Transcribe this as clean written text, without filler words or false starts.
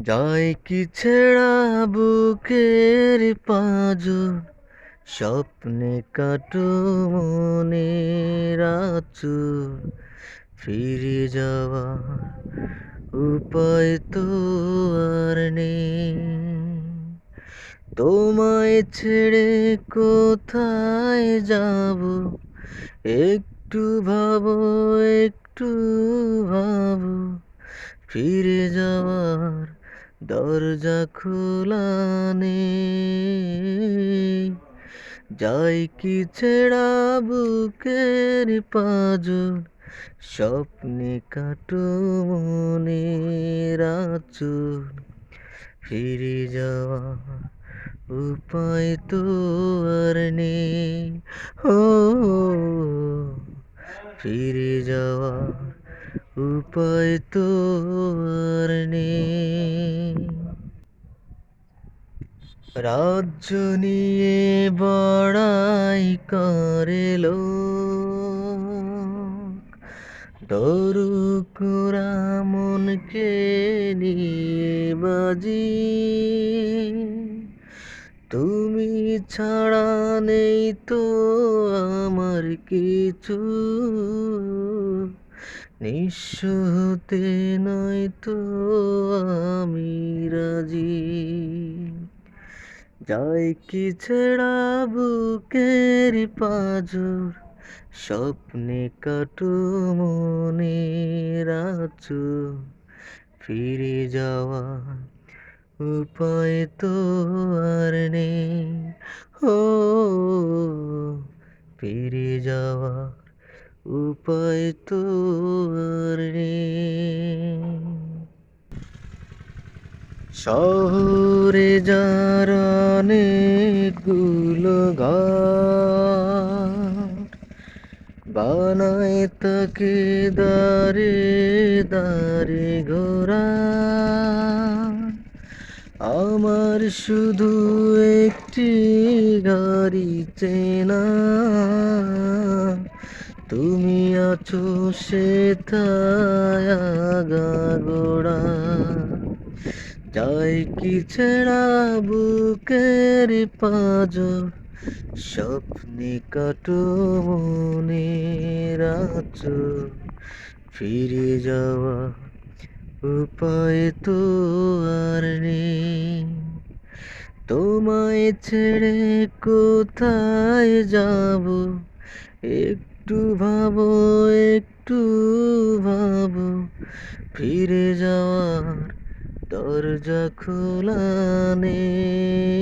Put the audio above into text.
যায় কি ছেঁড়া বুকের পাঁজর, স্বপ্নে কাটো মনের আঁচল, ফিরে যাওয়ার উপায় তো আর নেই। তোমায় ছেড়ে কোথায় যাব, একটু ভাবো, একটু ভাবো, ফিরে যাওয়ার দরজা খোলা নেই। যাই কি ছেঁড়া বুকের পাঁজর, স্বপ্নে কাটো মনের আঁচল, ফিরে যাওয়ার উপায় তো আর নেই। ও, ফিরে যাওয়ার উপায় তো আর নেই। রাজ্য নিয়ে বড়াই করে লোক, দরুকুরা মনকে নিয়ে বাজি। তুমি ছাড়া নেই তো আমার কিছু, নিঃস্ব হতে নয়তো আমি রাজি। যায় কি ছেঁড়া বুকের পাঁজর, স্বপ্নে কাটো মনের আঁচল, ফিরে যাওয়ার উপায় তো আর নেই। ও, ফিরে যাওয়ার উপায় তো আর নেই। শহরে যার অনেকগুলো ঘর, বানায় তাকে দাঁড়ে দাঁড়ে ঘোরা। আমার শুধু একটি গাড়ি চেনা, তুমি আছো সেথায় আগাগোড়া। যায় কি ছেঁড়া বুকের পাঁজর, স্বপ্নে কাটো মনের আঁচল, ফিরে যাওয়া উপায় তো আর নেই। তোমায় ছেড়ে কোথায় যাব, একটু ভাবো, একটু ভাবো, ফিরে যাওয়ার দরজা খোলা নেই।